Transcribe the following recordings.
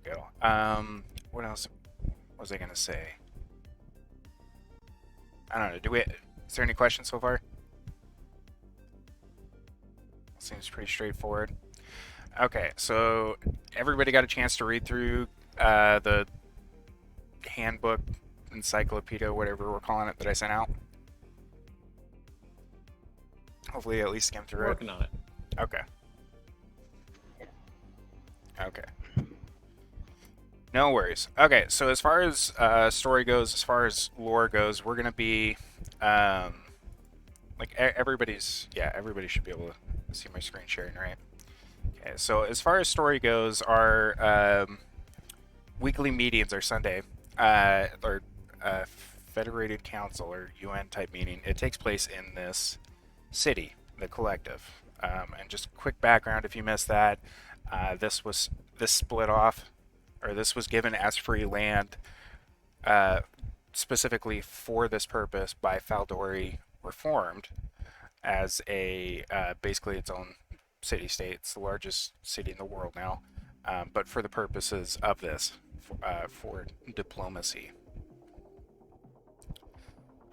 we go. What else was I gonna say? I don't know. Is there any questions so far? Seems pretty straightforward. Okay, so everybody got a chance to read through the handbook, encyclopedia, whatever we're calling it, that I sent out? Hopefully at least skim through it. Working on it. Okay. Okay. No worries. Okay, so as far as story goes, as far as lore goes, we're gonna be like everybody should be able to see my screen sharing, right? Okay, so as far as story goes, our weekly meetings are Sunday, or Federated Council or UN type meeting. It takes place in this city, the Collective. And just quick background, if you missed that, this split off, or this was given as free land, specifically for this purpose by Faldori Reformed, as a basically its own city-state. It's the largest city in the world now, but for the purposes of this, for diplomacy.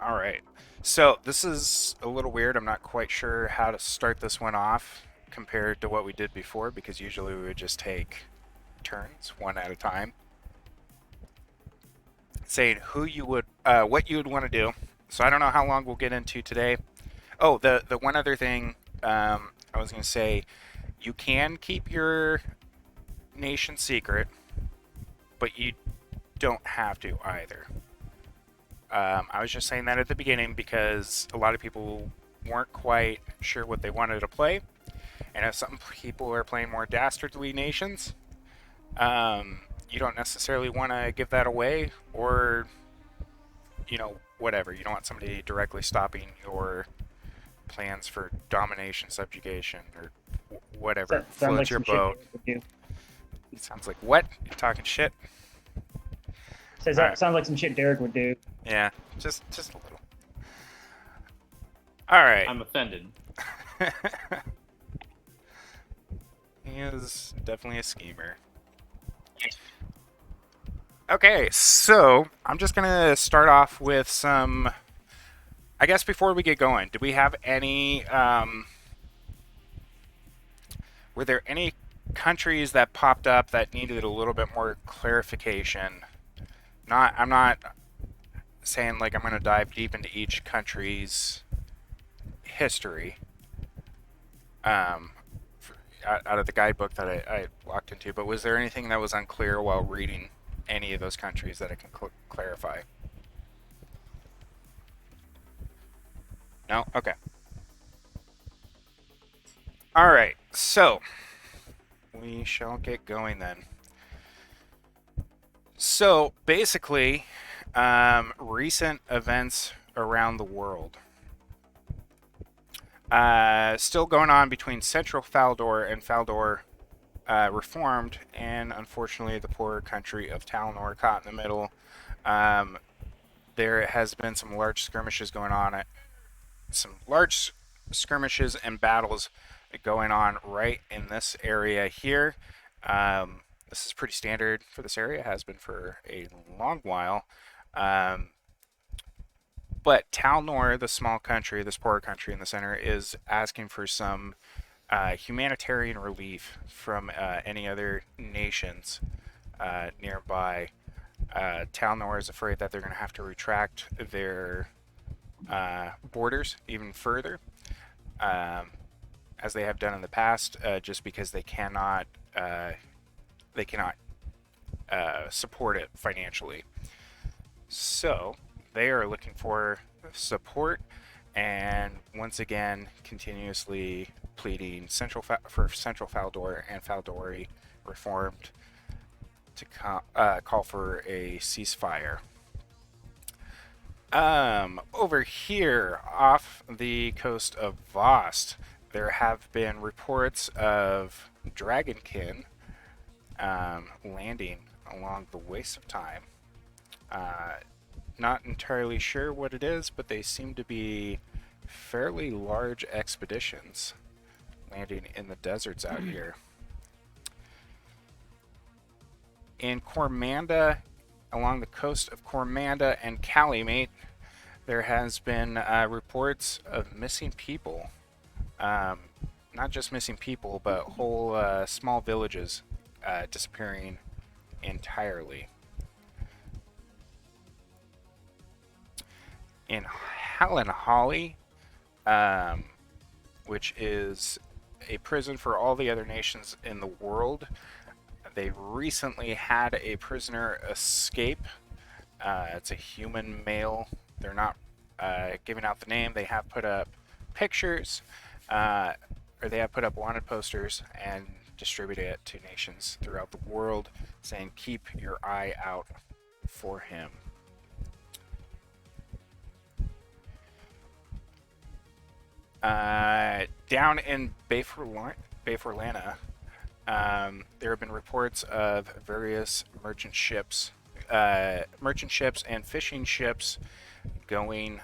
All right. So this is a little weird. I'm not quite sure how to start this one off compared to what we did before, because usually we would just take turns one at a time, saying what you would want to do. So I don't know how long we'll get into today. Oh, the one other thing I was going to say, you can keep your nation secret, but you don't have to either. I was just saying that at the beginning because a lot of people weren't quite sure what they wanted to play, and if some people are playing more dastardly nations, you don't necessarily want to give that away, or whatever. You don't want somebody directly stopping your plans for domination, subjugation, or whatever floats your boat. It sounds like what? You're talking shit? Says that sounds like some shit Derek would do. Yeah, just a little. All right. I'm offended. He is definitely a schemer. Okay, so I'm just gonna start off with some. I guess before we get going, do we have any? Were there any countries that popped up that needed a little bit more clarification? I'm not saying like I'm going to dive deep into each country's history out of the guidebook that I walked into, but was there anything that was unclear while reading any of those countries that I can clarify? No? Okay. Alright, so we shall get going then. So basically, recent events around the world. Still going on between Central Faldor and Faldor Reformed, and unfortunately the poor country of Talnor caught in the middle. There has been some large skirmishes going on, and battles going on right in this area here. This is pretty standard for this area, has been for a long while. But Talnor, the small country, this poor country in the center, is asking for some humanitarian relief from any other nations nearby. Talnor is afraid that they're going to have to retract their borders even further, as they have done in the past, just because they cannot support it financially. So they are looking for support, and once again continuously pleading for Central Faldor and Faldori Reformed to call for a ceasefire. Over here off the coast of Vost, there have been reports of dragonkin landing along the Waste of Time. Not entirely sure what it is, but they seem to be fairly large expeditions landing in the deserts out here. In Cormanda, along the coast of Cormanda and Calumet, there has been reports of missing people. Um, Not just missing people, but whole small villages disappearing entirely. In Hallenholly, um, which is a prison for all the other nations in the world, they recently had a prisoner escape. It's a human male. They're not giving out the name. They have put up pictures, or they have put up wanted posters and distributed it to nations throughout the world saying, keep your eye out for him. Down in Bayforlana, there have been reports of various merchant ships and fishing ships going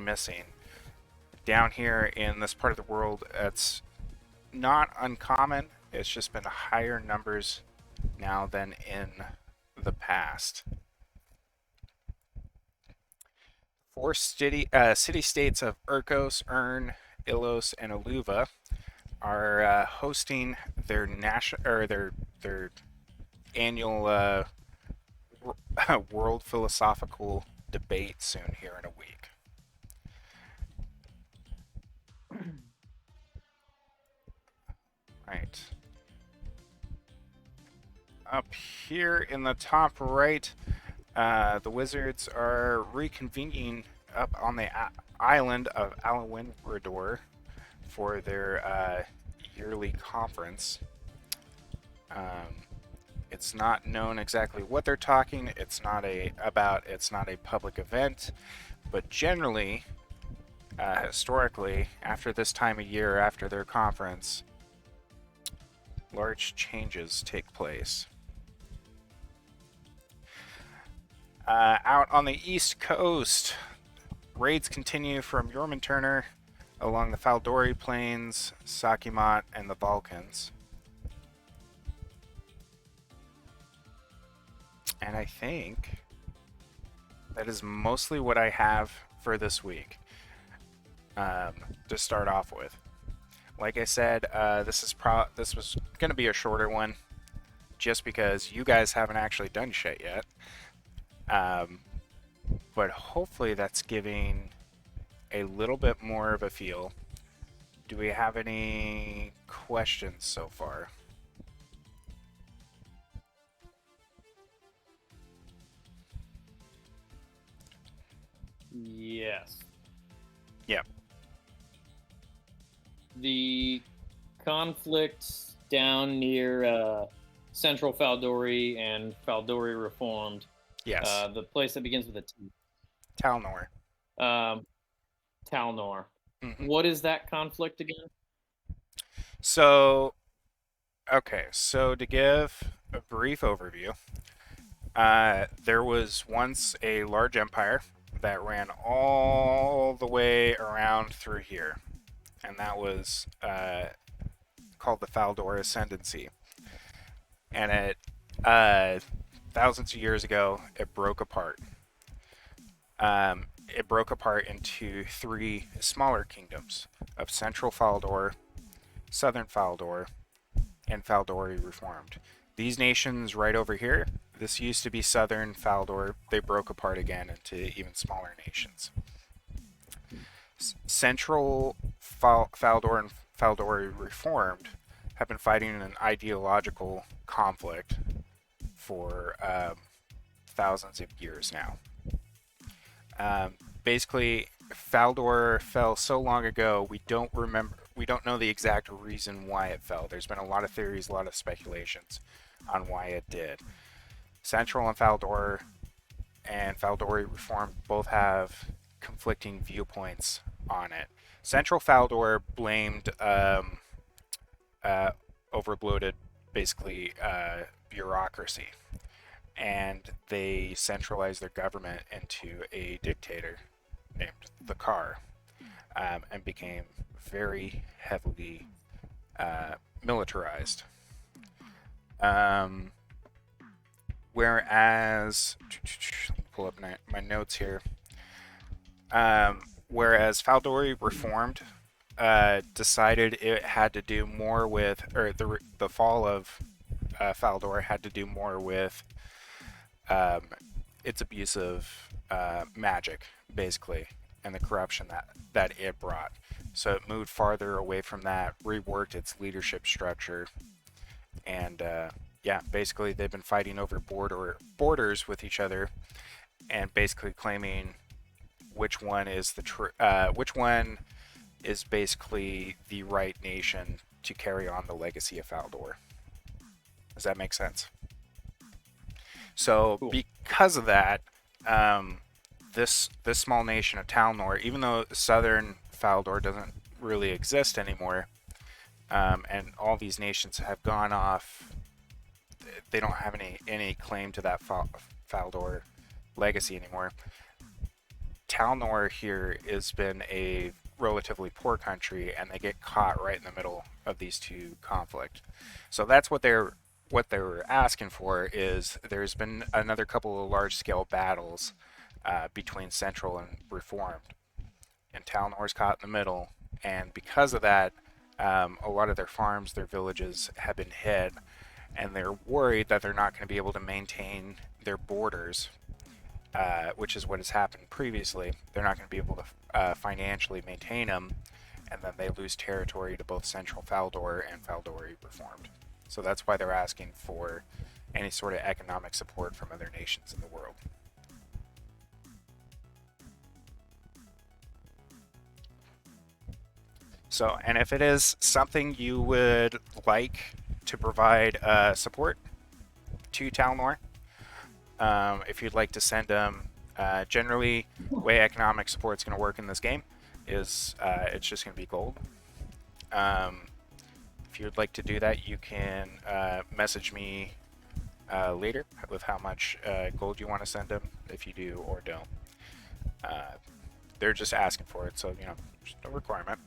missing. Down here in this part of the world, it's not uncommon. It's just been higher numbers now than in the past. 4 city-states of Urkos, Ern, Ilos, and Aluva are hosting their annual world philosophical debate soon here in a week. Right. Up here in the top right, the Wizards are reconvening up on the island of Alawinrador for their yearly conference. It's not known exactly what they're talking. It's not a public event, but generally, historically, after this time of year, after their conference, large changes take place. Out on the East Coast, raids continue from Jormungandr along the Faldori Plains, Sakimat, and the Balkans. And I think that is mostly what I have for this week to start off with. Like I said, this was going to be a shorter one just because you guys haven't actually done shit yet. But hopefully that's giving a little bit more of a feel. Do we have any questions so far? Yes. Yeah. The conflict down near Central Faldori and Faldori Reformed. Yes. The place that begins with a T. Talnor. Talnor. Mm-hmm. What is that conflict again? So to give a brief overview, there was once a large empire that ran all the way around through here, and that was called the Faldor Ascendancy. And it thousands of years ago, it broke apart. It broke apart into 3 smaller kingdoms of Central Faldor, Southern Faldor, and Faldori Reformed. These nations right over here, this used to be Southern Faldor. They broke apart again into even smaller nations. Central Faldor and Faldori Reformed have been fighting an ideological conflict for thousands of years now. Basically, Faldor fell so long ago, we don't know the exact reason why it fell. There's been a lot of theories, a lot of speculations on why it did. Central and Faldori Reformed both have conflicting viewpoints on it. Central Faldor blamed overbloated, basically, bureaucracy, and they centralized their government into a dictator named the Car, and became very heavily militarized. whereas let me pull up my notes here. Whereas Faldori Reformed decided it had to do more with, or the fall of Faldor had to do more with its abuse of magic, basically, and the corruption that it brought. So it moved farther away from that, reworked its leadership structure, and yeah, basically they've been fighting over borders with each other, and basically claiming which one is which one is basically the right nation to carry on the legacy of Faldor. Does that make sense? So Cool. because of that, this small nation of Talnor, even though southern Faldor doesn't really exist anymore, and all these nations have gone off, they don't have any claim to that Faldor legacy anymore. Talnor here has been a relatively poor country, and they get caught right in the middle of these two conflict. So that's what they're asking for. Is there's been another couple of large-scale battles between Central and Reformed, and Talnor's caught in the middle, and because of that, a lot of their farms, their villages have been hit, and they're worried that they're not going to be able to maintain their borders, which is what has happened previously. They're not going to be able to financially maintain them, and then they lose territory to both Central Faldor and Faldori Reformed. So that's why they're asking for any sort of economic support from other nations in the world. So, and if it is something you would like to provide support to Talnor, if you'd like to send them, generally, the way economic support is going to work in this game is it's just going to be gold. If you'd like to do that, you can message me later with how much gold you want to send them, if you do or don't. They're just asking for it, so, just no requirement.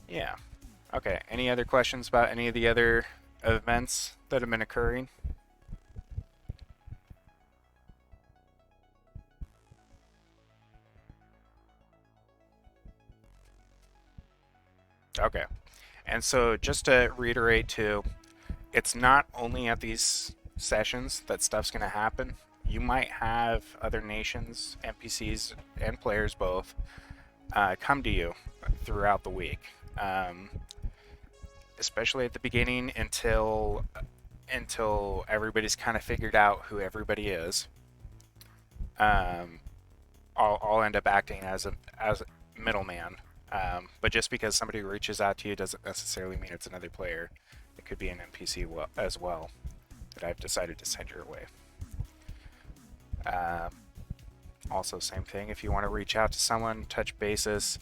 Yeah. Okay, any other questions about any of the other events that have been occurring? Okay. And so just to reiterate too, it's not only at these sessions that stuff's going to happen. You might have other nations, NPCs, and players both come to you throughout the week. Especially at the beginning until everybody's kind of figured out who everybody is. I'll end up acting as a middleman. But just because somebody reaches out to you doesn't necessarily mean it's another player. It could be an NPC as well that I've decided to send your way. Also, same thing. If you want to reach out to someone, touch bases,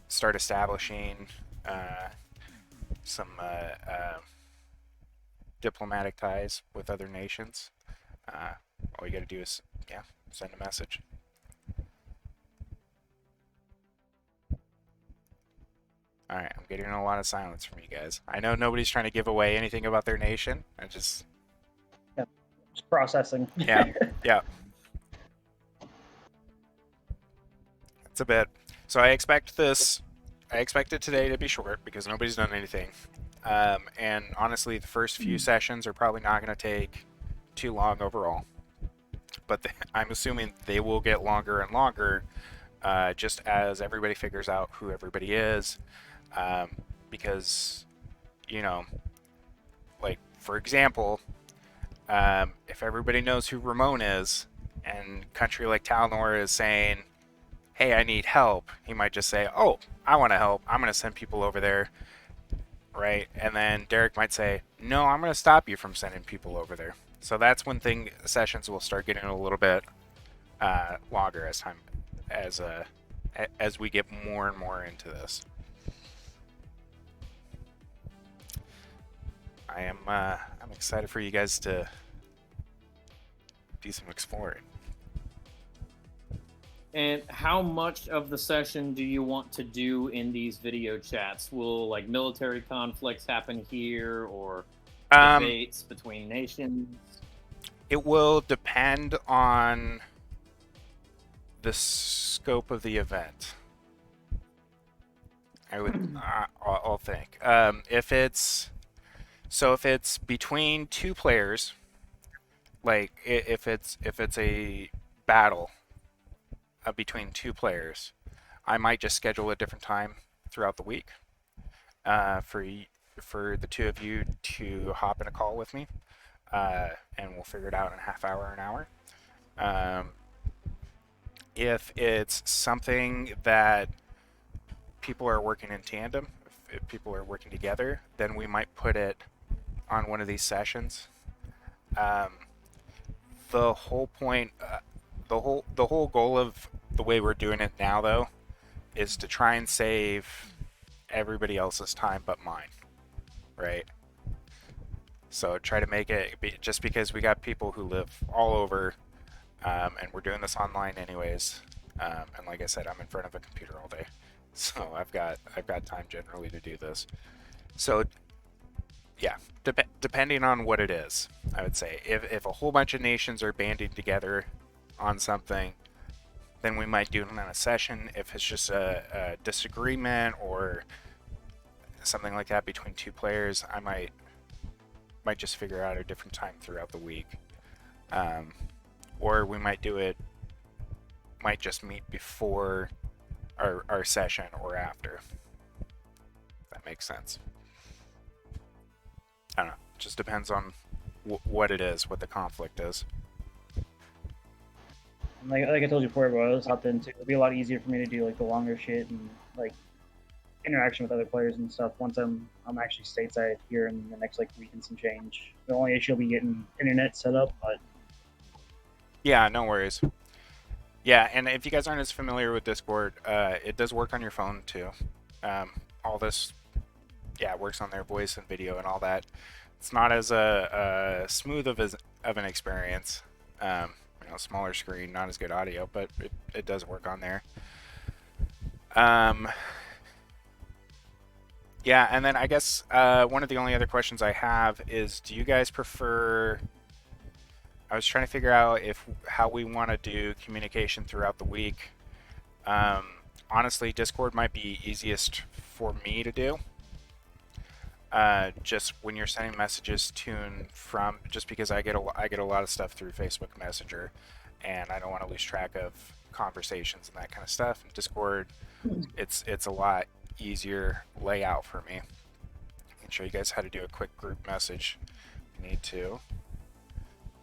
start establishing some diplomatic ties with other nations, all you got to do is, send a message. Alright, I'm getting a lot of silence from you guys. I know nobody's trying to give away anything about their nation. Just processing. Yeah. It's a bit. So I expect it today to be short because nobody's done anything. And honestly, the first few sessions are probably not going to take too long overall. But I'm assuming they will get longer and longer just as everybody figures out who everybody is. Because, like, for example, if everybody knows who Ramon is, and country like Talnor is saying, hey, I need help, he might just say, oh, I want to help, I'm going to send people over there, right? And then Derek might say, no, I'm going to stop you from sending people over there. So that's when sessions will start getting a little bit longer as we get more and more into this. I'm excited for you guys to do some exploring. And how much of the session do you want to do in these video chats? Will like military conflicts happen here, or debates between nations? It will depend on the scope of the event. I would, I'll think. If it's between two players, like if it's a battle between two players, I might just schedule a different time throughout the week for the two of you to hop in a call with me, and we'll figure it out in a half hour, an hour. If it's something that people are working in tandem, if people are working together, then we might put it on one of these sessions. The whole point, the whole goal of the way we're doing it now, though, is to try and save everybody else's time but mine, right? So try to make it just because we got people who live all over, and we're doing this online anyways. And like I said, I'm in front of a computer all day, so I've got time generally to do this. So yeah, depending on what it is, I would say if a whole bunch of nations are banding together on something, then we might do it in a session. If it's just a disagreement or something like that between two players, I might just figure out a different time throughout the week, or we might just meet before our session or after. If that makes sense. I don't know. It just depends on what it is, what the conflict is. Like I told you before, bro, I was hopped into. It'll be a lot easier for me to do like the longer shit and like interaction with other players and stuff once I'm actually stateside here in the next like week and some change. The only issue will be getting internet set up, but yeah, no worries. Yeah, and if you guys aren't as familiar with Discord, it does work on your phone too. All this, yeah, works on their voice and video and all that. It's not as smooth of an experience. Smaller screen, not as good audio, but it does work on there. Yeah, and then I guess one of the only other questions I have is, do you guys prefer... I was trying to figure out how we want to do communication throughout the week. Honestly, Discord might be easiest for me to do. Just when you're sending messages to and from, just because I get a lot of stuff through Facebook Messenger, and I don't want to lose track of conversations and that kind of stuff. In Discord, it's a lot easier layout for me. I can show you guys how to do a quick group message if you need to.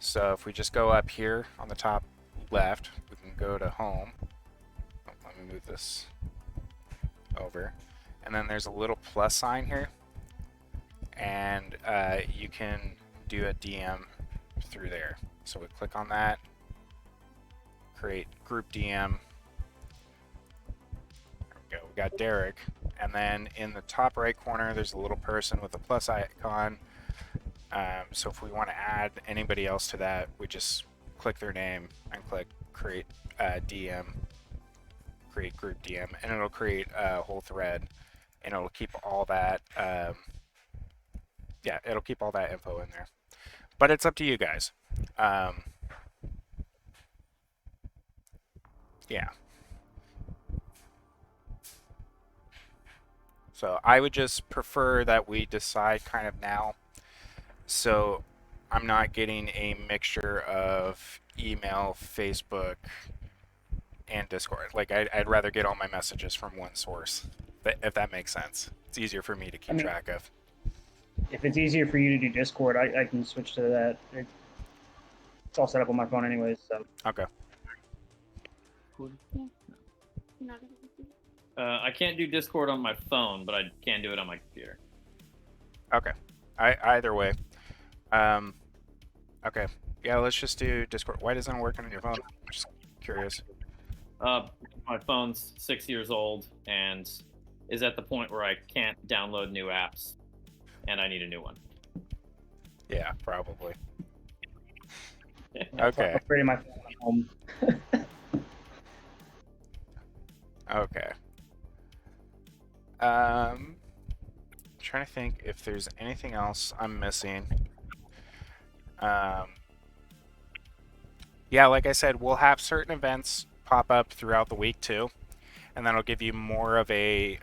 So if we just go up here on the top left, we can go to home. Oh, let me move this over. And then there's a little plus sign here. And you can do a DM through there. So we click on that, create group DM. There we go, we got Derek. And then in the top right corner, there's a little person with a plus icon. So if we want to add anybody else to that, we just click their name and click create DM, create group DM, and it'll create a whole thread, and it'll keep all that. Yeah, it'll keep all that info in there. But it's up to you guys. Yeah. So I would just prefer that we decide kind of now, so I'm not getting a mixture of email, Facebook, and Discord. Like I'd rather get all my messages from one source, if that makes sense. It's easier for me to keep track of. If it's easier for you to do Discord, I can switch to that. It's all set up on my phone anyways, so. Okay. I can't do Discord on my phone, but I can do it on my computer. Okay. Either way. Okay. Yeah, let's just do Discord. Why doesn't it work on your phone? I'm just curious. My phone's 6 years old and is at the point where I can't download new apps, and I need a new one. Yeah, probably. Okay. I'm upgrading my phone at home. Okay. Trying to think if there's anything else I'm missing. Um, yeah, like I said, we'll have certain events pop up throughout the week too, and that'll give you more of a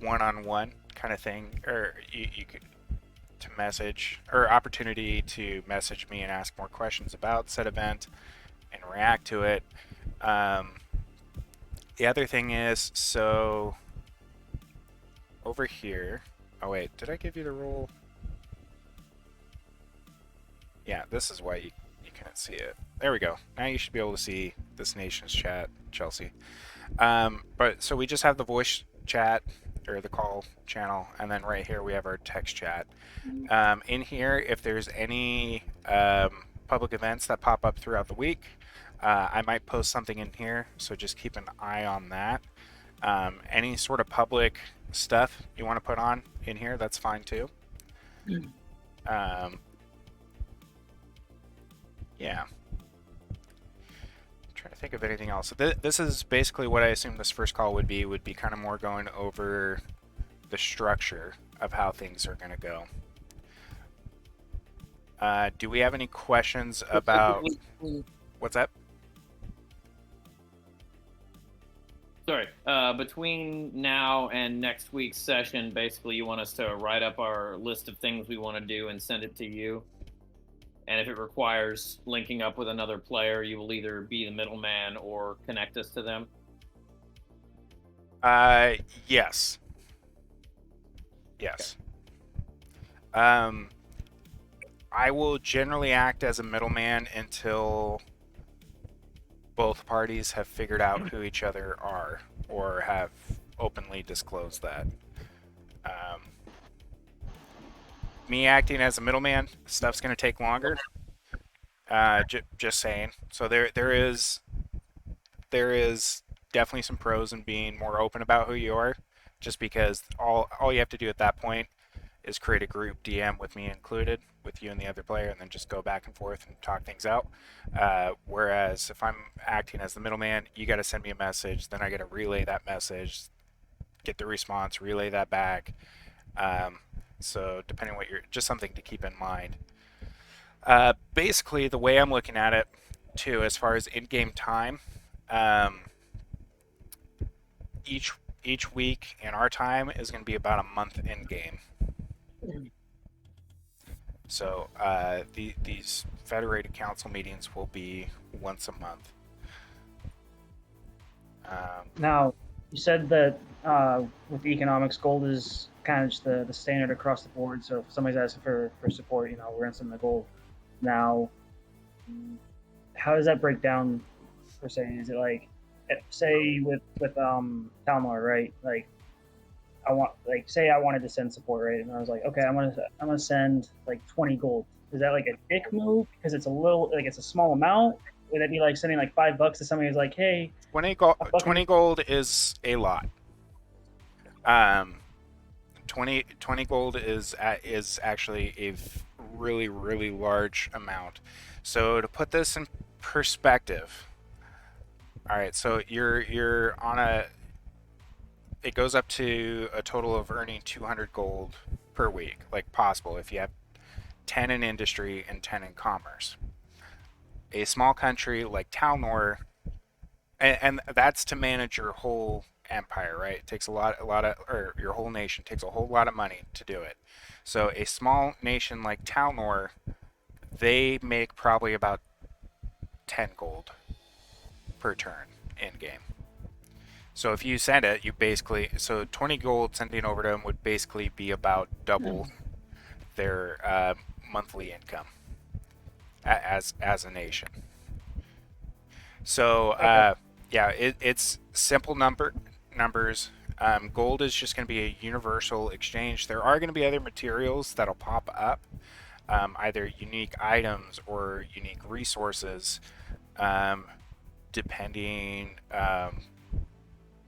one-on-one kind of thing, or you could to message or opportunity to message me and ask more questions about said event and react to it. The other thing is, so over here, oh wait, did I give you the rule? Yeah, this is why you couldn't see it. There we go. Now you should be able to see this nation's chat, Chelsea. But so we just have the voice chat or the call channel, and then right here we have our text chat. In here, if there's any public events that pop up throughout the week, I might post something in here, so just keep an eye on that. Any sort of public stuff you want to put on in here, that's fine too. Yeah. I'm trying to think of anything else. This is basically what I assume this first call would be kind of more going over the structure of how things are going to go. Do we have any questions about... What's that? Sorry. Between now and next week's session, basically you want us to write up our list of things we want to do and send it to you. And if it requires linking up with another player, you will either be the middleman or connect us to them. Yes. Yes. I will generally act as a middleman until both parties have figured out who each other are or have openly disclosed that. Me acting as a middleman, stuff's going to take longer. Just saying. So there is definitely some pros in being more open about who you are, just because all you have to do at that point is create a group DM with me included, with you and the other player, and then just go back and forth and talk things out. Whereas if I'm acting as the middleman, you got to send me a message, then I got to relay that message, get the response, relay that back. So depending on what you're, just something to keep in mind. Basically, the way I'm looking at it, too, as far as in-game time, each week in our time is going to be about a month in-game. So these Federated Council meetings will be once a month. Now, you said that with the economics, gold is kind of just the standard across the board. So if somebody's asking for support, we're going to send the gold. Now, how does that break down per se? Is it like, say with Talmor, right? Like, say I wanted to send support, right? And I was like, okay, I'm gonna send like 20 gold. Is that like a dick move because it's it's a small amount? Would that be like sending like $5 to somebody who's like, hey, 20 gold is a lot. 20 gold is actually a really, really large amount. So to put this in perspective, all right, so you're on it goes up to a total of earning 200 gold per week, like possible if you have 10 in industry and 10 in commerce. A small country like Talnor, and that's to manage your whole empire, right? It takes or your whole nation takes a whole lot of money to do it. So a small nation like Talnor, they make probably about 10 gold per turn in game. So if you send it, 20 gold sending over to them would basically be about double their monthly income as a nation. So it's simple numbers. Gold is just going to be a universal exchange. There are going to be other materials that'll pop up, either unique items or unique resources, depending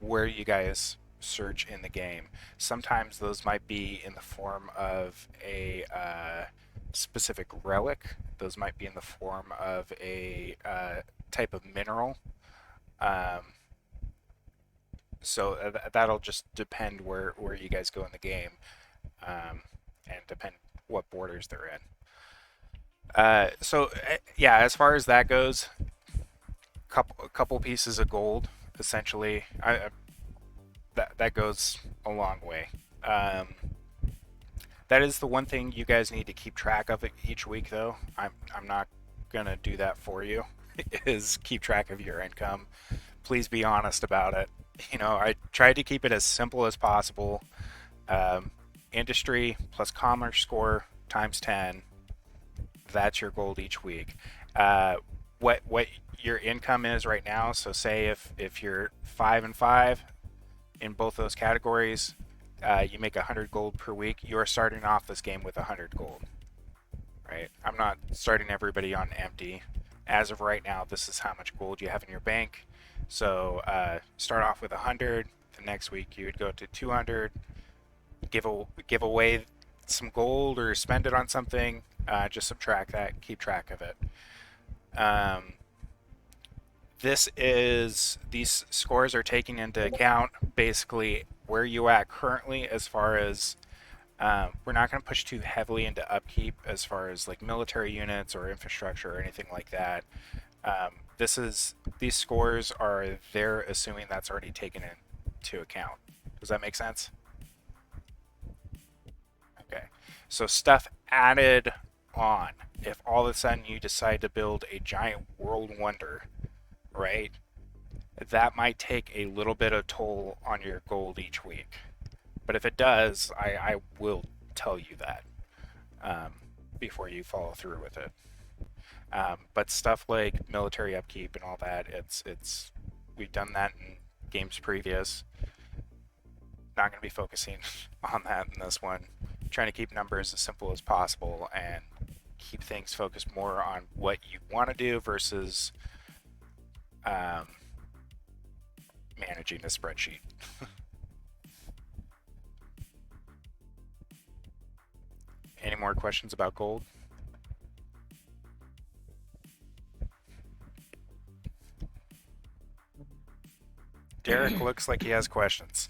where you guys search in the game. Sometimes those might be in the form of a specific relic. Those might be in the form of a type of mineral Um, so that'll just depend where you guys go in the game, and depend what borders they're in. Yeah, as far as that goes, couple pieces of gold, essentially. That goes a long way. Um, that is the one thing you guys need to keep track of each week, though. I'm not gonna do that for you. Is keep track of your income. Please be honest about it. I tried to keep it as simple as possible. Um, Industry plus commerce score times 10. That's your gold each week. What your income is right now. So say if you're 5 and 5 in both those categories, you make 100 gold per week. You are starting off this game with 100 gold, right? I'm not starting everybody on empty. As of right now, this is how much gold you have in your bank. So start off with 100. The next week you would go to 200. Give away some gold or spend it on something. Just subtract that. Keep track of it. These scores are taking into account basically where you at currently, as far as we're not going to push too heavily into upkeep as far as like military units or infrastructure or anything like that. These scores are there assuming that's already taken into account. Does that make sense? Okay. So stuff added on. If all of a sudden you decide to build a giant world wonder, right? That might take a little bit of toll on your gold each week. But if it does, I will tell you that before you follow through with it. But stuff like military upkeep and all that, it's we've done that in games previous. Not going to be focusing on that in this one. Trying to keep numbers as simple as possible and keep things focused more on what you want to do versus managing a spreadsheet. Any more questions about gold? Derek looks like he has questions.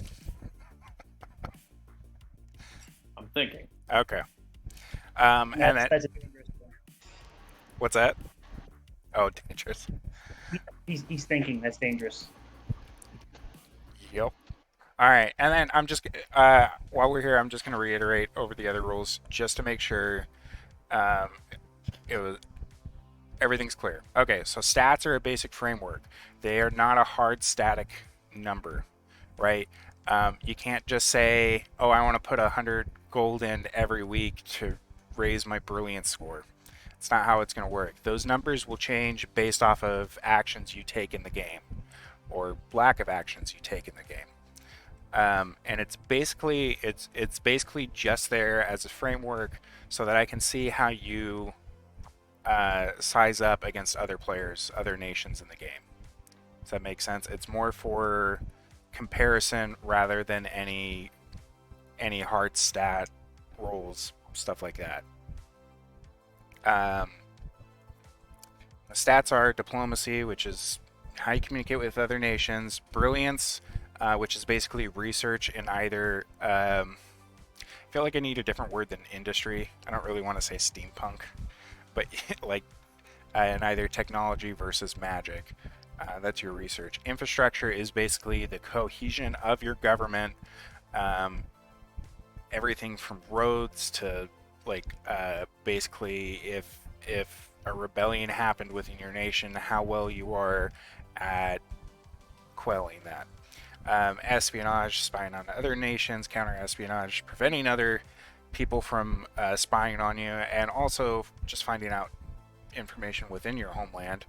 I'm thinking. Okay. That's a dangerous one. What's that? Oh, dangerous. He's thinking that's dangerous. Yep. All right, and then I'm just while we're here, I'm just going to reiterate over the other rules just to make sure um, it was everything's clear. Okay, so stats are a basic framework. They are not a hard static number, right? You can't just say, "Oh, I want to put 100 gold in every week to raise my brilliance score." It's not how it's going to work. Those numbers will change based off of actions you take in the game, or lack of actions you take in the game. And it's basically just there as a framework so that I can see how you size up against other players, other nations in the game. Does that make sense? It's more for comparison rather than any hard stat rolls, stuff like that. The stats are diplomacy, which is how you communicate with other nations; brilliance, which is basically research in either. I feel like I need a different word than industry. I don't really want to say steampunk, but like in either technology versus magic. That's your research. Infrastructure is basically the cohesion of your government. Everything from roads to like basically if a rebellion happened within your nation, how well you are at quelling that. Espionage, spying on other nations; counter-espionage, preventing other people from spying on you, and also just finding out information within your homeland.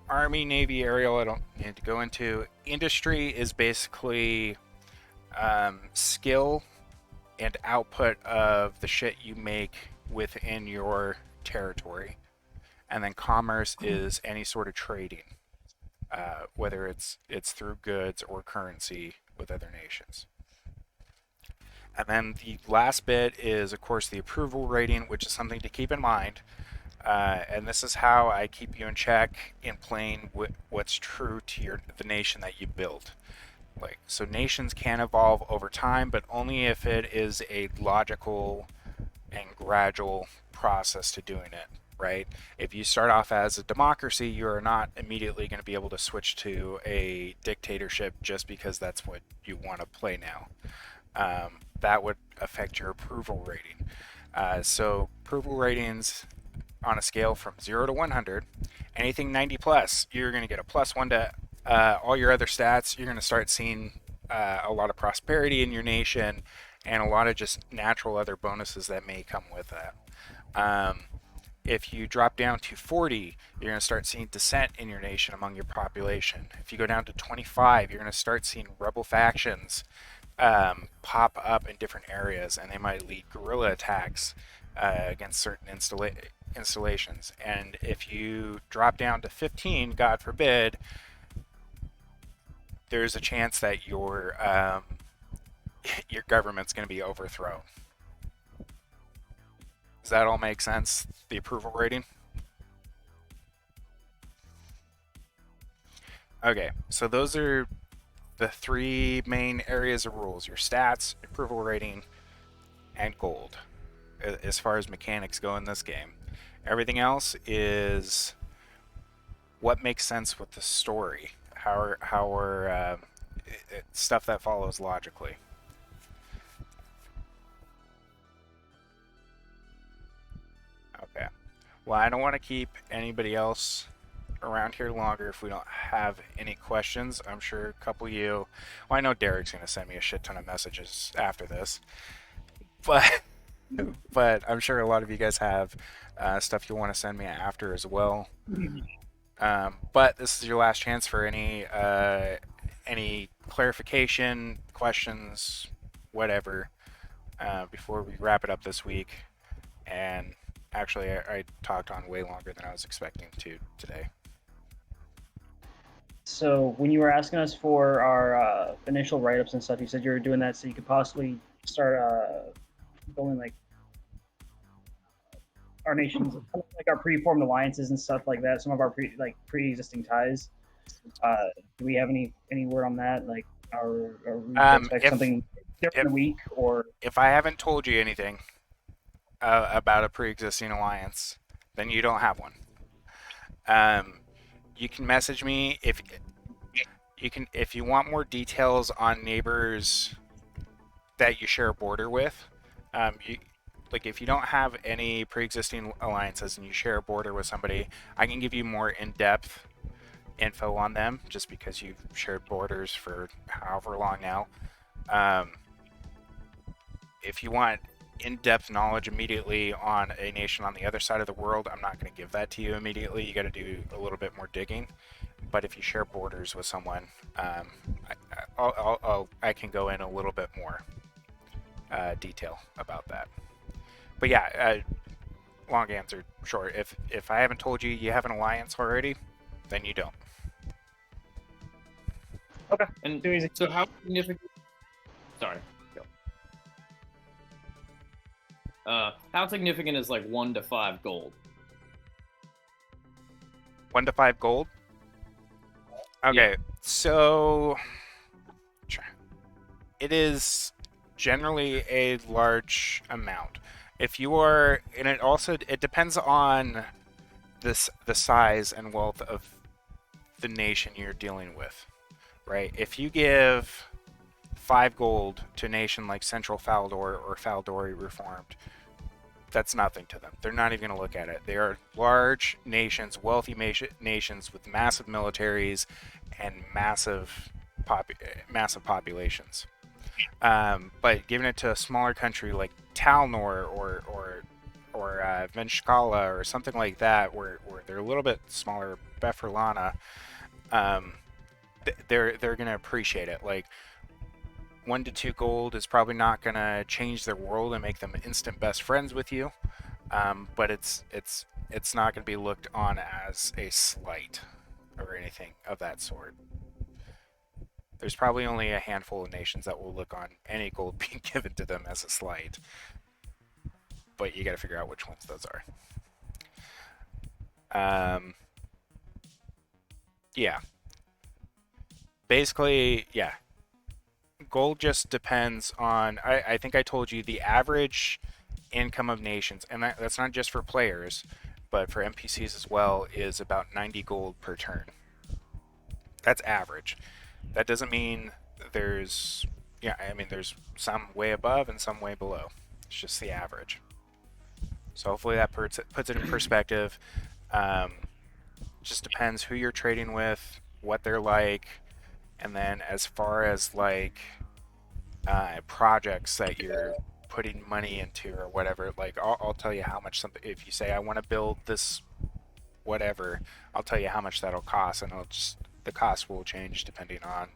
Army, Navy, aerial, I don't need to go into. Industry is basically skill and output of the shit you make within your territory. And then commerce is any sort of trading, whether it's through goods or currency with other nations. And then the last bit is, of course, the approval rating, which is something to keep in mind. and this is how I keep you in check in playing what's true to the nation that you build. Like, so nations can evolve over time, but only if it is a logical and gradual process to doing it, right? If you start off as a democracy, you are not immediately going to be able to switch to a dictatorship just because that's what you want to play now. That would affect your approval rating. So approval ratings on a scale from 0 to 100, anything 90 plus, you're going to get a +1 to all your other stats. You're going to start seeing a lot of prosperity in your nation and a lot of just natural other bonuses that may come with that. If you drop down to 40, you're going to start seeing dissent in your nation among your population. If you go down to 25, you're going to start seeing rebel factions pop up in different areas, and they might lead guerrilla attacks against certain installations. And if you drop down to 15, God forbid, there's a chance that your government's going to be overthrown. Does that all make sense? The approval rating? Okay, so those are the three main areas of rules: your stats, approval rating, and gold, as far as mechanics go in this game. Everything else is what makes sense with the story, stuff that follows logically. Okay. Well, I don't want to keep anybody else around here longer if we don't have any questions. I'm sure a couple of you... Well, I know Derek's going to send me a shit ton of messages after this. But I'm sure a lot of you guys have stuff you want to send me after as well. But this is your last chance for any clarification, questions, whatever, before we wrap it up this week. And actually, I talked on way longer than I was expecting to today. So when you were asking us for our initial write-ups and stuff, you said you were doing that so you could possibly start building like our nations, like our pre-formed alliances and stuff like that. Some of our pre-existing ties. Do we have any word on that? Like, are we expect something different week, or if I haven't told you anything about a pre-existing alliance, then you don't have one. You can message me if you want more details on neighbors that you share a border with. If you don't have any pre-existing alliances and you share a border with somebody, I can give you more in-depth info on them just because you've shared borders for however long now. If you want in-depth knowledge immediately on a nation on the other side of the world, I'm not going to give that to you immediately. You got to do a little bit more digging. But if you share borders with someone, I can go in a little bit more detail about that. But yeah, long answer short. If I haven't told you you have an alliance already, then you don't. Okay. And so how significant? Sorry. How significant is like 1 to 5 gold? 1 to 5 gold? Okay, yeah. So it is generally a large amount. If you are, and it depends on the size and wealth of the nation you're dealing with, right? If you give 5 gold to a nation like Central Faldor or Faldori Reformed, that's nothing to them. They're not even going to look at it. They are large nations, wealthy nations with massive militaries and massive populations. But giving it to a smaller country like Talnor or Venskala or something like that, where they're a little bit smaller, Befrlana, they're going to appreciate it. Like 1 to 2 gold is probably not going to change their world and make them instant best friends with you, but it's not going to be looked on as a slight or anything of that sort. There's probably only a handful of nations that will look on any gold being given to them as a slight, but you got to figure out which ones those are. Um, yeah. Basically, yeah. Gold just depends on. I think I told you the average income of nations, and that's not just for players, but for NPCs as well, is about 90 gold per turn. That's average. That doesn't mean there's. Yeah, I mean, there's some way above and some way below. It's just the average. So hopefully that puts it in perspective. Um, just depends who you're trading with, what they're like, and then as far as like projects that you're putting money into or whatever, like I'll tell you how much something. If you say I want to build this whatever, I'll tell you how much that'll cost, and the cost will change depending on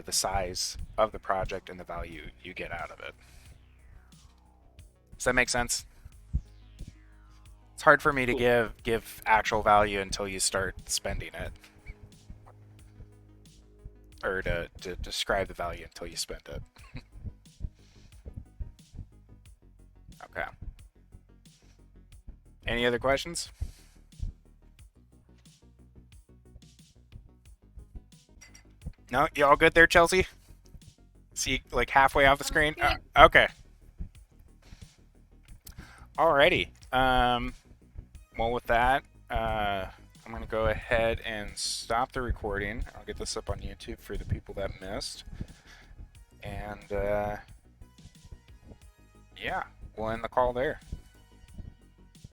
the size of the project and the value you get out of it. Does that make sense? It's hard for me to give actual value until you start spending it, or to describe the value until you spend it. Okay. Any other questions? No, you all good there, Chelsea? See, like halfway off the screen. Okay. Alrighty. Well, with that, I'm gonna go ahead and stop the recording. I'll get this up on YouTube for the people that missed, and yeah, we'll end the call there.